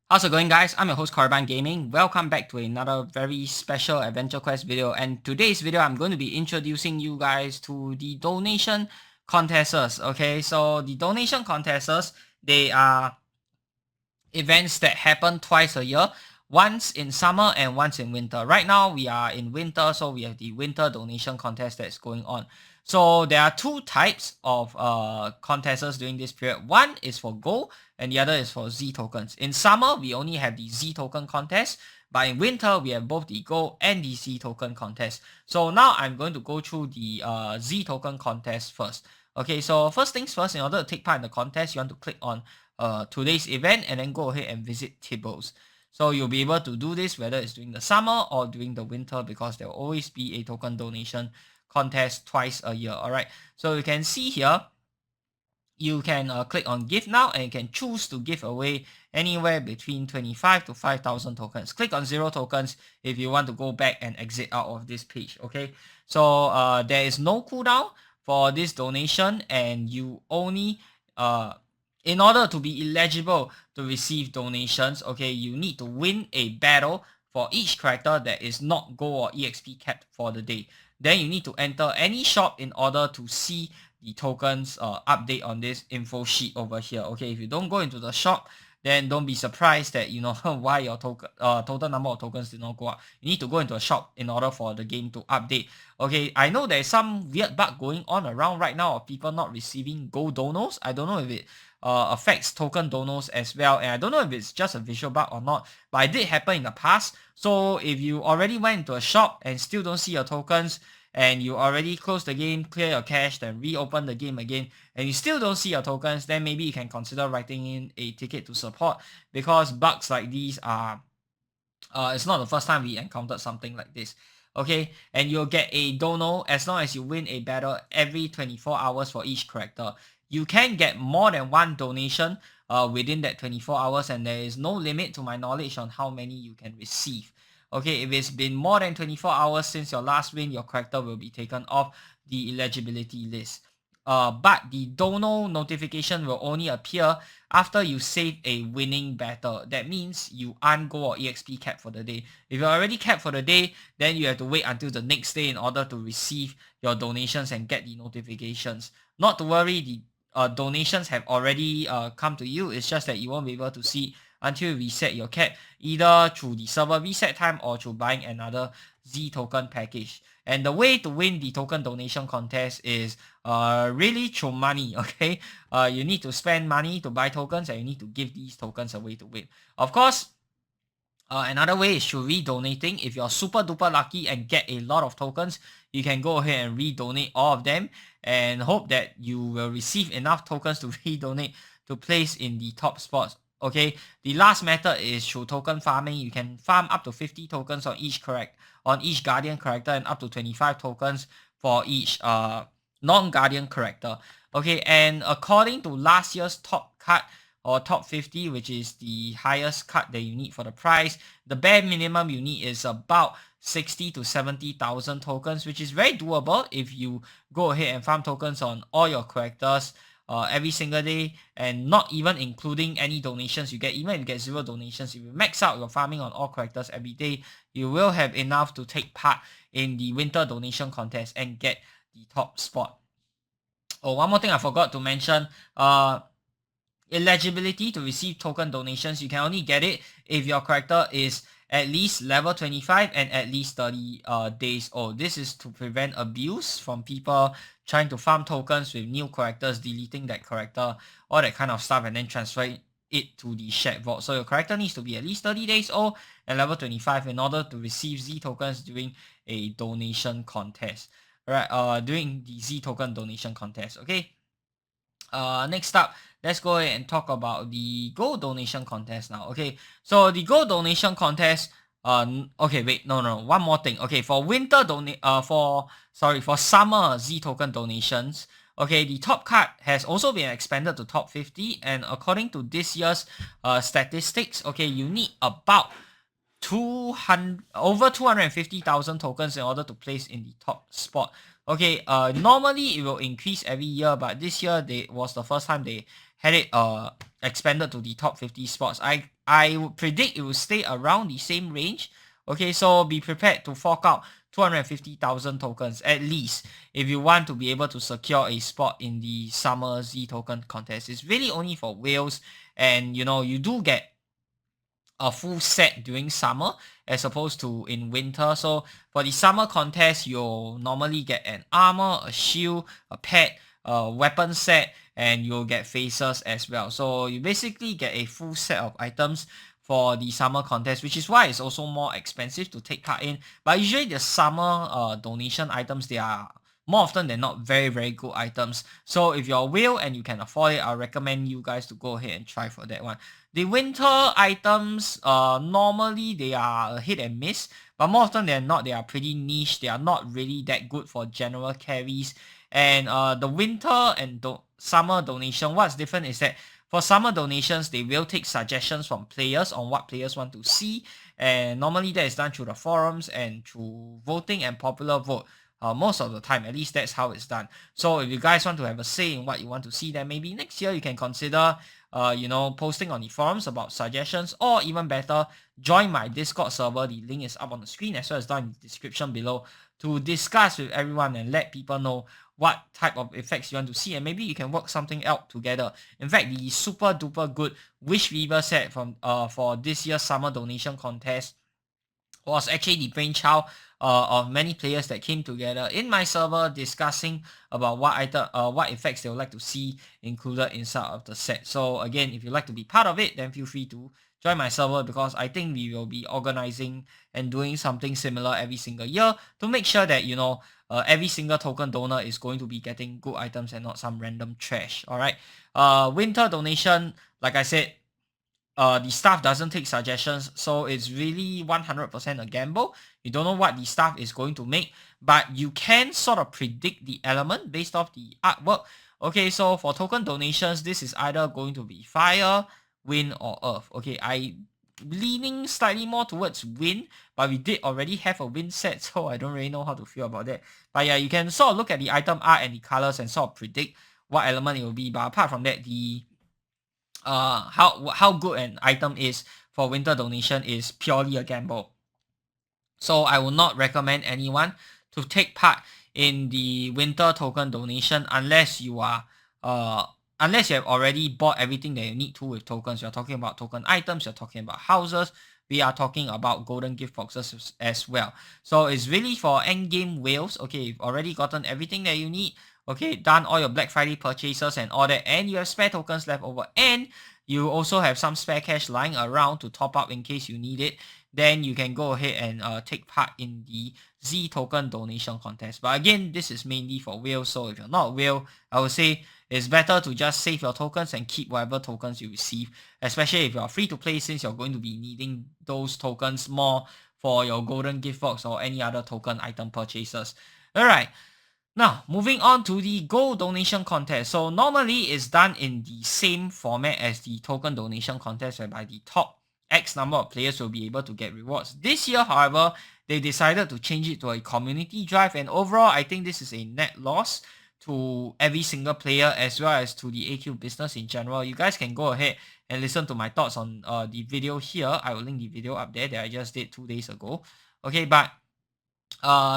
How's it going, guys? I'm your host Korban Gaming. Welcome back to another very special Adventure Quest video. And today's video, I'm going to be introducing you guys to the donation contests. Okay, so the donation contests, they are events that happen twice a year, once in summer and once in winter. Right now, we are in winter, so we have the winter donation contest that's going on. So there are two types of contests during this period. One is for gold and the other is for Z tokens. In summer, we only have the Z token contest, but in winter, we have both the gold and the Z token contest. So now I'm going to go through the Z token contest first. Okay, so first things first, in order to take part in the contest, you want to click on today's event and then go ahead and visit Tibbles. So you'll be able to do this whether it's during the summer or during the winter, because there will always be a token donation contest twice a year. All right, so you can see here, you can click on give now and you can choose to give away anywhere between 25 to 5,000 tokens. Click on 0 tokens if you want to go back and exit out of this page. Okay, so there is no cooldown for this donation, and you only in order to be eligible to receive donations, okay, you need to win a battle for each character that is not gold or EXP capped for the day. Then you need to enter any shop in order to see the tokens update on this info sheet over here. Okay, if you don't go into the shop, then don't be surprised that why your total number of tokens did not go up. You need to go into a shop in order for the game to update. Okay, I know there's some weird bug going on around right now of people not receiving gold donos. I don't know if it affects token donos as well, and I don't know if it's just a visual bug or not, but it did happen in the past. So if you already went into a shop and still don't see your tokens, and you already close the game, clear your cache, then reopen the game again, and you still don't see your tokens, then maybe you can consider writing in a ticket to support, because bugs like these are it's not the first time we encountered something like this. Okay, and you'll get a dono as long as you win a battle every 24 hours for each character. You can get more than one donation within that 24 hours, and there is no limit to my knowledge on how many you can receive. Okay, if it's been more than 24 hours since your last win, your character will be taken off the eligibility list. But the dono notification will only appear after you save a winning battle. That means you aren't gold or EXP capped for the day. If you're already capped for the day, then you have to wait until the next day in order to receive your donations and get the notifications. Not to worry, the donations have already come to you. It's just that you won't be able to see until you reset your cap, either through the server reset time or through buying another Z token package. And the way to win the token donation contest is really through money. Okay, you need to spend money to buy tokens, and you need to give these tokens away to win. Of course, another way is through redonating. If you're super duper lucky and get a lot of tokens, you can go ahead and redonate all of them and hope that you will receive enough tokens to redonate to place in the top spots. Okay, the last method is through token farming. You can farm up to 50 tokens on each guardian character, and up to 25 tokens for each non-guardian character. Okay, and according to last year's top cut, or top 50, which is the highest cut that you need for the price, the bare minimum you need is about 60 to 70,000 tokens, which is very doable if you go ahead and farm tokens on all your characters every single day, and not even including any donations you get. Even if you get 0 donations, if you max out your farming on all characters every day, you will have enough to take part in the winter donation contest and get the top spot. Oh, one more thing I forgot to mention. Eligibility to receive token donations, you can only get it if your character is at least level 25 and at least 30 days old. This is to prevent abuse from people trying to farm tokens with new characters, deleting that character, all that kind of stuff, and then transferring it to the shared vault. So your character needs to be at least 30 days old and level 25 in order to receive Z tokens during a donation contest. Right, during the Z token donation contest. Okay. Next up, let's go ahead and talk about the gold donation contest now. Okay, so the gold donation contest, okay, wait, no, one more thing. Okay, for winter for summer Z token donations, okay, the top cut has also been expanded to top 50, and according to this year's statistics, okay, you need about over 250,000 tokens in order to place in the top spot. Okay, normally it will increase every year, but this year was the first time they had it expanded to the top 50 spots. I I would predict it will stay around the same range. Okay, so be prepared to fork out 250,000 tokens at least if you want to be able to secure a spot in the summer Z token contest. It's really only for whales, and you do get a full set during summer as opposed to in winter. So for the summer contest, you'll normally get an armor, a shield, a pet, a weapon set, and you'll get faces as well. So you basically get a full set of items for the summer contest, which is why it's also more expensive to take part in. But usually the summer donation items, they are more often than not very good items. So if you're a whale and you can afford it, I recommend you guys to go ahead and try for that one. The winter items, normally they are a hit and miss, but more often than not, they are pretty niche. They are not really that good for general carries. And the winter and summer donation, what's different is that for summer donations, they will take suggestions from players on what players want to see. And normally that is done through the forums and through voting and popular vote. Most of the time, at least that's how it's done. So if you guys want to have a say in what you want to see, then maybe next year you can consider posting on the forums about suggestions, or even better, join my Discord server. The link is up on the screen as well as down in the description below, to discuss with everyone and let people know what type of effects you want to see, and maybe you can work something out together. In fact, the super duper good Wish Weaver set from for this year's summer donation contest was actually the brainchild of many players that came together in my server discussing about what effects they would like to see included inside of the set. So again, if you'd like to be part of it, then feel free to join my server, because I think we will be organizing and doing something similar every single year to make sure that every single token donor is going to be getting good items and not some random trash. All right. Winter donation, like I said, the staff doesn't take suggestions, so it's really 100% a gamble. You don't know what the staff is going to make, but you can sort of predict the element based off the artwork. Okay, so for token donations, this is either going to be fire, wind, or earth. Okay, I leaning slightly more towards wind, but we did already have a wind set, so I don't really know how to feel about that. But yeah, you can sort of look at the item art and the colors and sort of predict what element it will be. But apart from that, the how good an item is for winter donation is purely a gamble. So I will not recommend anyone to take part in the winter token donation unless you are unless you have already bought everything that you need to with tokens. You're talking about token items, you're talking about houses, we are talking about golden gift boxes as well. So it's really for end game whales. Okay, you've already gotten everything that you need. Okay, done all your Black Friday purchases and all that, and you have spare tokens left over, and you also have some spare cash lying around to top up in case you need it, then you can go ahead and take part in the Z token donation contest. But again, this is mainly for whales, so if you're not a whale, I would say it's better to just save your tokens and keep whatever tokens you receive, especially if you're free to play, since you're going to be needing those tokens more for your golden gift box or any other token item purchases. Alright. Now, moving on to the gold donation contest. So normally it's done in the same format as the token donation contest, whereby the top X number of players will be able to get rewards. This year, however, they decided to change it to a community drive, and overall, I think this is a net loss to every single player as well as to the AQ business in general. You guys can go ahead and listen to my thoughts on the video here. I will link the video up there that I just did 2 days ago. Okay, but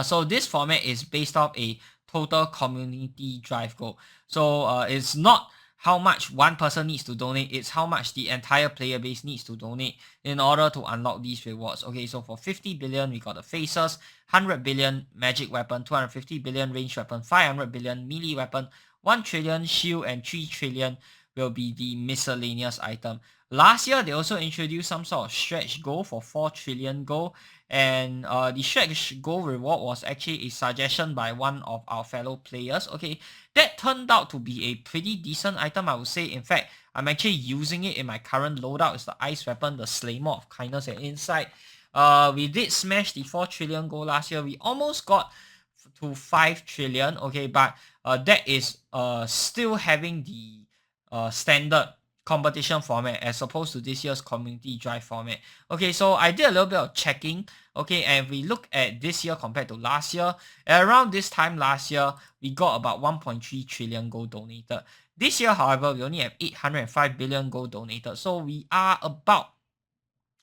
so this format is based off a total community drive goal. So it's not how much one person needs to donate, it's how much the entire player base needs to donate in order to unlock these rewards. Okay, so for 50 billion, we got the faces, 100 billion magic weapon, 250 billion range weapon, 500 billion melee weapon, 1 trillion shield, and 3 trillion will be the miscellaneous item. Last year, they also introduced some sort of stretch goal for 4 trillion gold, and the stretch goal reward was actually a suggestion by one of our fellow players. Okay, that turned out to be a pretty decent item, I would say. In fact, I'm actually using it in my current loadout. It's the ice weapon, the Slaymore of Kindness and Insight. We did smash the 4 trillion goal last year. We almost got to 5 trillion. Okay, but that is still having the standard competition format as opposed to this year's community drive format. Okay, so I did a little bit of checking. Okay, and we look at this year compared to last year. Around this time last year, we got about 1.3 trillion gold donated. This year, however, we only have 805 billion gold donated. So we are about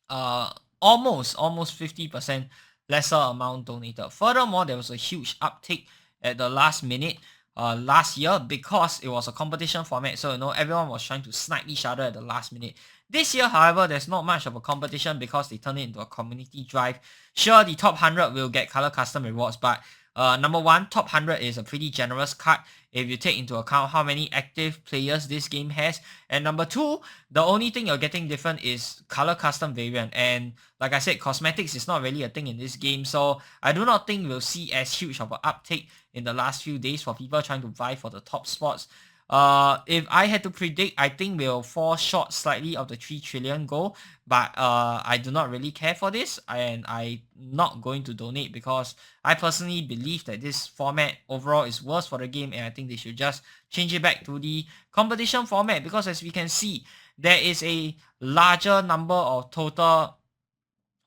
uh, almost 50% lesser amount donated. Furthermore, there was a huge uptick at the last minute last year because it was a competition format, so everyone was trying to snipe each other at the last minute. This year, however, there's not much of a competition because they turned it into a community drive. Sure, the top 100 will get color custom rewards, but number one, top 100 is a pretty generous cut if you take into account how many active players this game has. And number two, the only thing you're getting different is color custom variant. And like I said, cosmetics is not really a thing in this game. So I do not think we'll see as huge of an uptake in the last few days for people trying to vie for the top spots. If I had to predict, I think we'll fall short slightly of the 3 trillion goal, but I do not really care for this, and I'm not going to donate because I personally believe that this format overall is worse for the game, and I think they should just change it back to the competition format, because as we can see, there is a larger number of total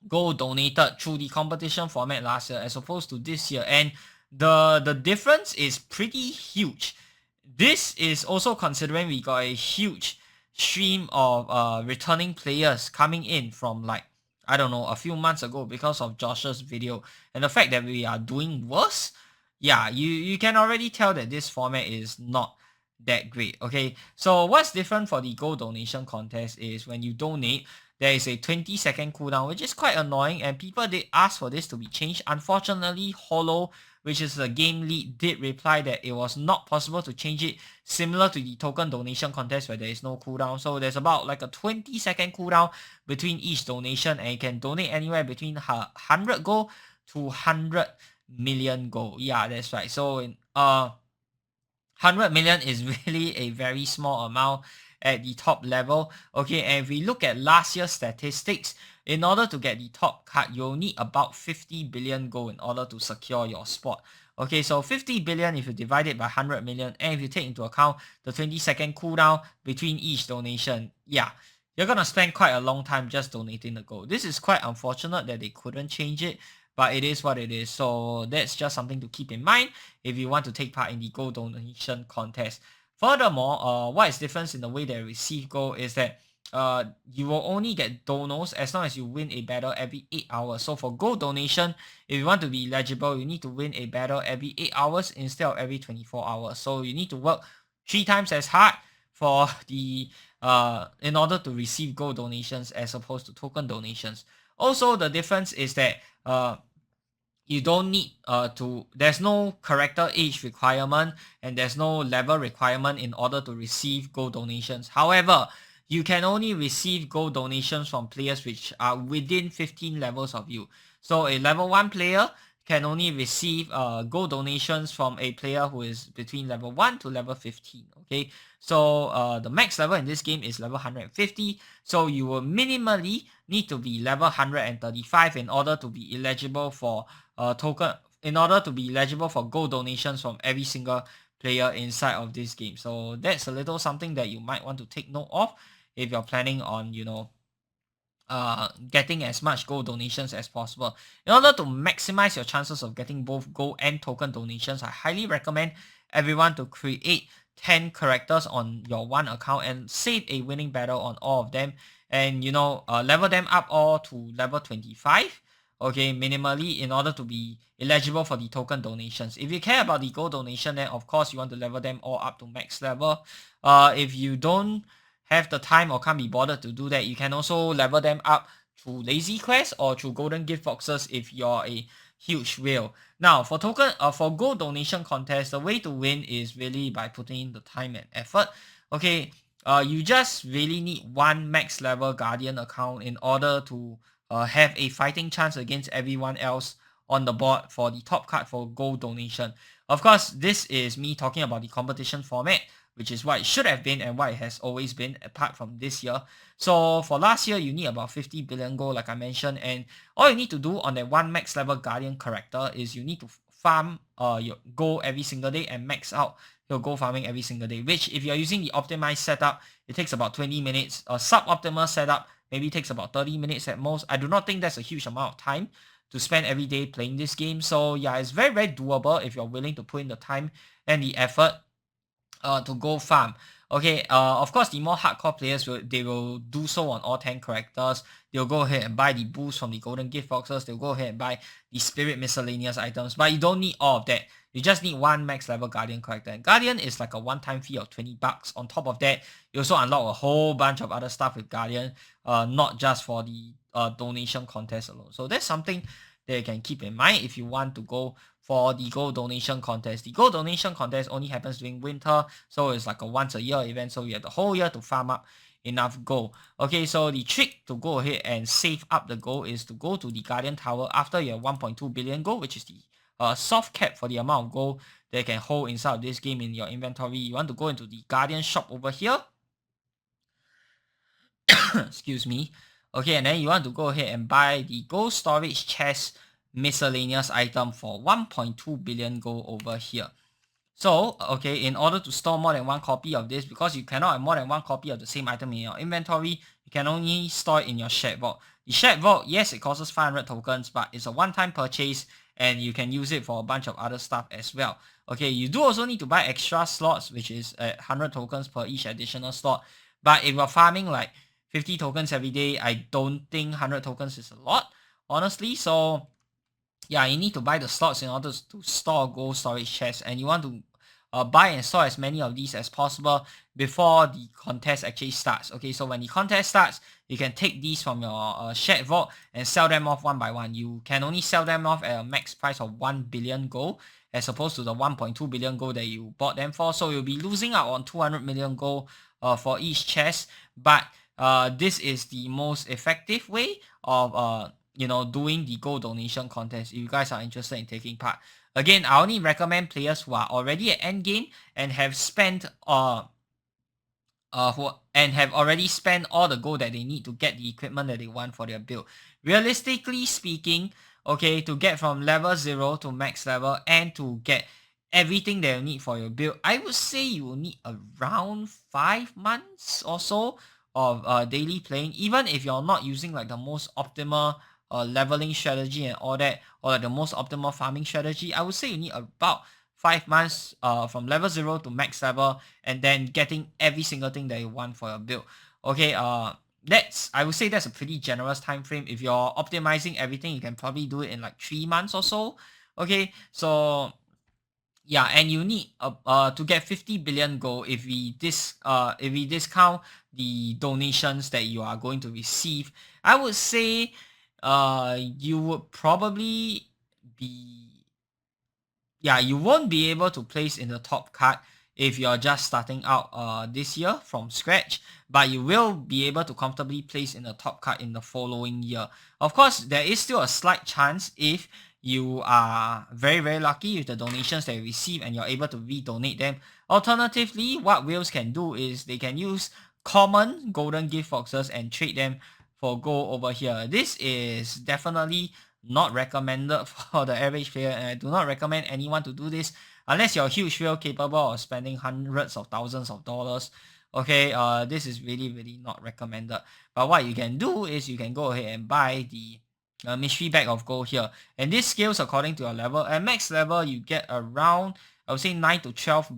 gold donated through the competition format last year as opposed to this year, and the difference is pretty huge. This is also considering we got a huge stream of returning players coming in from, like, I don't know, a few months ago because of Josh's video, and the fact that we are doing worse. Yeah, you can already tell that this format is not that great. Okay, so what's different for the gold donation contest is when you donate, there is a 20-second cooldown, which is quite annoying, and people did ask for this to be changed. Unfortunately, Holo, which is the game lead, did reply that it was not possible to change it, similar to the token donation contest where there is no cooldown. So there's about like a 20-second cooldown between each donation, and you can donate anywhere between 100 gold to 100 million gold. Yeah, that's right. So in 100 million is really a very small amount at the top level. Okay, and if we look at last year's statistics, in order to get the top card, you'll need about 50 billion gold in order to secure your spot. Okay, so 50 billion if you divide it by 100 million, and if you take into account the 20-second cooldown between each donation, yeah, you're gonna spend quite a long time just donating the gold. This is quite unfortunate that they couldn't change it, but it is what it is. So that's just something to keep in mind if you want to take part in the gold donation contest. Furthermore, what is different in the way they receive gold is that you will only get donos as long as you win a battle every 8 hours. So for gold donation, if you want to be eligible, you need to win a battle every 8 hours instead of every 24 hours. So you need to work 3 times as hard for the in order to receive gold donations as opposed to token donations. Also, the difference is that you don't need there's no character age requirement, and there's no level requirement in order to receive gold donations. However, you can only receive gold donations from players which are within 15 levels of you. So a level 1 player can only receive gold donations from a player who is between level 1 to level 15. Okay, so the max level in this game is level 150. So you will minimally need to be level 135 in order to be eligible for token, in order to be eligible for gold donations from every single player inside of this game. So that's a little something that you might want to take note of if you're planning on, getting as much gold donations as possible. In order to maximize your chances of getting both gold and token donations, I highly recommend everyone to create 10 characters on your one account and save a winning battle on all of them, and level them up all to level 25. Okay, minimally, in order to be eligible for the token donations. If you care about the gold donation, then of course you want to level them all up to max level. If you don't have the time or can't be bothered to do that, you can also level them up through lazy quests or through golden gift boxes if you're a huge whale. Now, for gold donation contest, the way to win is really by putting in the time and effort. Okay, you just really need one max level guardian account in order to have a fighting chance against everyone else on the board for the top card for gold donation. Of course, this is me talking about the competition format, which is what it should have been and what it has always been apart from this year. So for last year, you need about 50 billion gold, like I mentioned, and all you need to do on that one max level guardian character is you need to farm your gold every single day and max out your gold farming every single day, which if you're using the optimized setup, it takes about 20 minutes. A suboptimal setup maybe takes about 30 minutes at most. I do not think that's a huge amount of time to spend every day playing this game. So yeah, it's very, very doable if you're willing to put in the time and the effort to go farm. Okay, of course, the more hardcore players will do so on all 10 characters. They'll go ahead and buy the boost from the golden gift boxes. They'll go ahead and buy the spirit miscellaneous items. But you don't need all of that. You just need one max level Guardian character. And Guardian is like a one-time fee of 20 bucks. On top of that, you also unlock a whole bunch of other stuff with Guardian, not just for the donation contest alone. So that's something that you can keep in mind if you want to go for the gold donation contest. The gold donation contest only happens during winter, so it's like a once a year event, so you have the whole year to farm up enough gold. Okay, so the trick to go ahead and save up the gold is to go to the Guardian Tower after you have 1.2 billion gold, which is the soft cap for the amount of gold that you can hold inside of this game in your inventory. You want to go into the Guardian shop over here. Excuse me. Okay, and then you want to go ahead and buy the gold storage chest miscellaneous item for 1.2 billion gold over here. So, okay, in order to store more than one copy of this, because you cannot have more than one copy of the same item in your inventory, you can only store it in your shared vault. The shared vault, yes, it costs 500 tokens, but it's a one-time purchase, and you can use it for a bunch of other stuff as well. Okay, you do also need to buy extra slots, which is 100 tokens per each additional slot. But if you're farming like 50 tokens every day, I don't think 100 tokens is a lot, honestly. So yeah, you need to buy the slots in order to store gold storage chests, and you want to buy and store as many of these as possible before the contest actually starts. Okay, so when the contest starts, you can take these from your shared vault and sell them off one by one. You can only sell them off at a max price of 1 billion gold as opposed to the 1.2 billion gold that you bought them for. So you'll be losing out on 200 million gold for each chest, but this is the most effective way of doing the gold donation contest if you guys are interested in taking part. Again, I only recommend players who are already at endgame and have spent already spent all the gold that they need to get the equipment that they want for their build. Realistically speaking, okay, to get from level 0 to max level and to get everything that you need for your build, I would say you will need around 5 months or so of daily playing, even if you're not using like the most optimal leveling strategy and all that, or like the most optimal farming strategy. I would say you need about 5 months from level 0 to max level, and then getting every single thing that you want for your build. Okay, I would say that's a pretty generous time frame. If you're optimizing everything, you can probably do it in like 3 months or so. Okay, so yeah, and you need to get 50 billion gold if we discount the donations that you are going to receive. I would say you would probably you won't be able to place in the top card if you're just starting out this year from scratch, but you will be able to comfortably place in the top card in the following year. Of course, there is still a slight chance if you are very, very lucky with the donations that you receive and you're able to redonate them. Alternatively, what whales can do is they can use common golden gift boxes and trade them for gold over here. This is definitely not recommended for the average player, and I do not recommend anyone to do this unless you're a huge whale capable of spending hundreds of thousands of dollars. Okay, this is really, really not recommended. But what you can do is you can go ahead and buy the mystery bag of gold here, and this scales according to your level. At max level, you get around, I would say, 9 to 12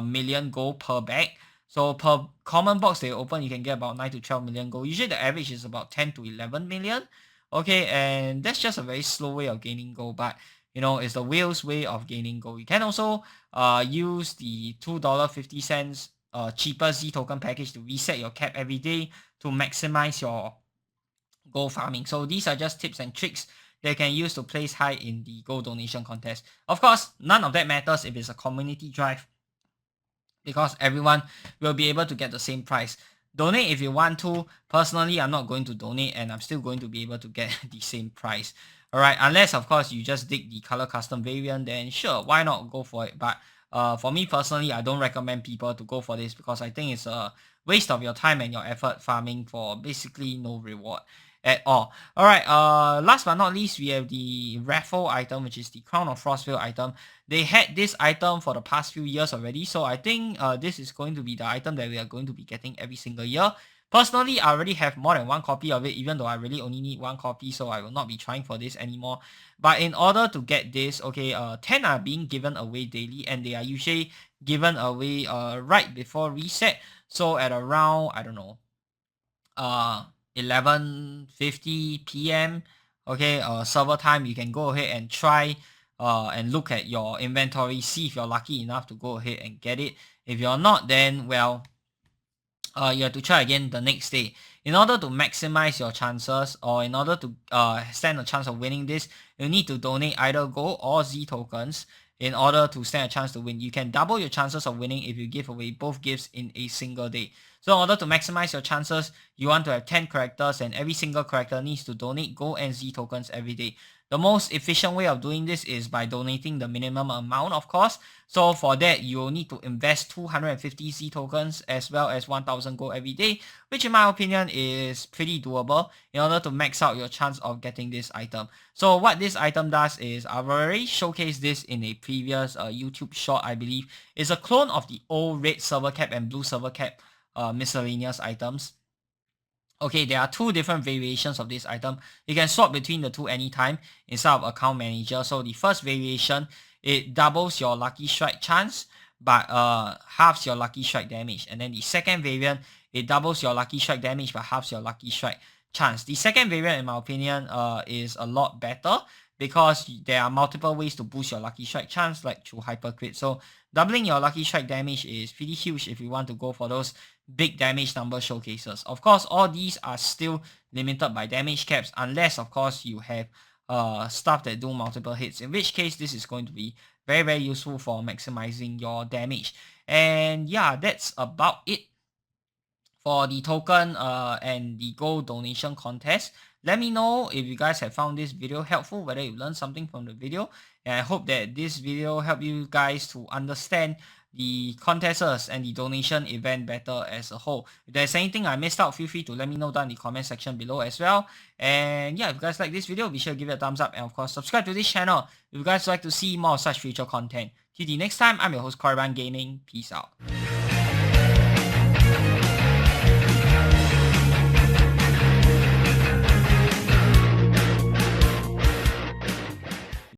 million gold per bag. So per common box they open, you can get about 9 to 12 million gold. Usually the average is about 10 to 11 million. Okay, and that's just a very slow way of gaining gold, but it's the whale's way of gaining gold. You can also use the $2.50 cheaper Z token package to reset your cap every day to maximize your gold farming. So these are just tips and tricks that you can use to place high in the gold donation contest. Of course, none of that matters if it's a community drive, because everyone will be able to get the same price. Donate if you want to. Personally, I'm not going to donate, and I'm still going to be able to get the same price. Alright, unless of course you just dig the color custom variant, then sure, why not go for it? But for me personally, I don't recommend people to go for this because I think it's a waste of your time and your effort farming for basically no reward at all. Alright, last but not least, we have the raffle item, which is the Crown of Frostvale item. They had this item for the past few years already, so I think this is going to be the item that we are going to be getting every single year. Personally, I already have more than one copy of it, even though I really only need one copy, so I will not be trying for this anymore. But in order to get this, okay, 10 are being given away daily, and they are usually given away right before reset. So at around, I don't know, 11:50 p.m. okay, server time, you can go ahead and try and look at your inventory, see if you're lucky enough to go ahead and get it. If you're not, then well, you have to try again the next day. In order to maximize your chances, or in order to stand a chance of winning this, you need to donate either gold or Z tokens in order to stand a chance to win. You can double your chances of winning if you give away both gifts in a single day. So in order to maximize your chances, you want to have 10 characters, and every single character needs to donate gold and Z tokens every day. The most efficient way of doing this is by donating the minimum amount, of course. So for that, you'll need to invest 250 Z tokens as well as 1000 gold every day, which in my opinion is pretty doable in order to max out your chance of getting this item. So what this item does is, I've already showcased this in a previous YouTube short, I believe. It's a clone of the old red server cap and blue server cap miscellaneous items. Okay, there are two different variations of this item. You can swap between the two anytime inside of account manager. So the first variation, it doubles your lucky strike chance, but halves your lucky strike damage. And then the second variant, it doubles your lucky strike damage, but halves your lucky strike chance. The second variant, in my opinion, is a lot better because there are multiple ways to boost your lucky strike chance, like through hyper crit. So doubling your lucky strike damage is pretty huge if you want to go for those big damage number showcases. Of course, all these are still limited by damage caps, unless of course you have stuff that do multiple hits, in which case this is going to be very, very useful for maximizing your damage. And yeah, that's about it for the token and the gold donation contest. Let me know if you guys have found this video helpful, whether you learned something from the video. And I hope that this video helped you guys to understand the contests and the donation event better as a whole. If there's anything I missed out, feel free to let me know down in the comment section below as well. And yeah, if you guys like this video, be sure to give it a thumbs up, and of course subscribe to this channel if you guys like to see more of such future content. Till the next time, I'm your host Korriban Gaming. Peace out.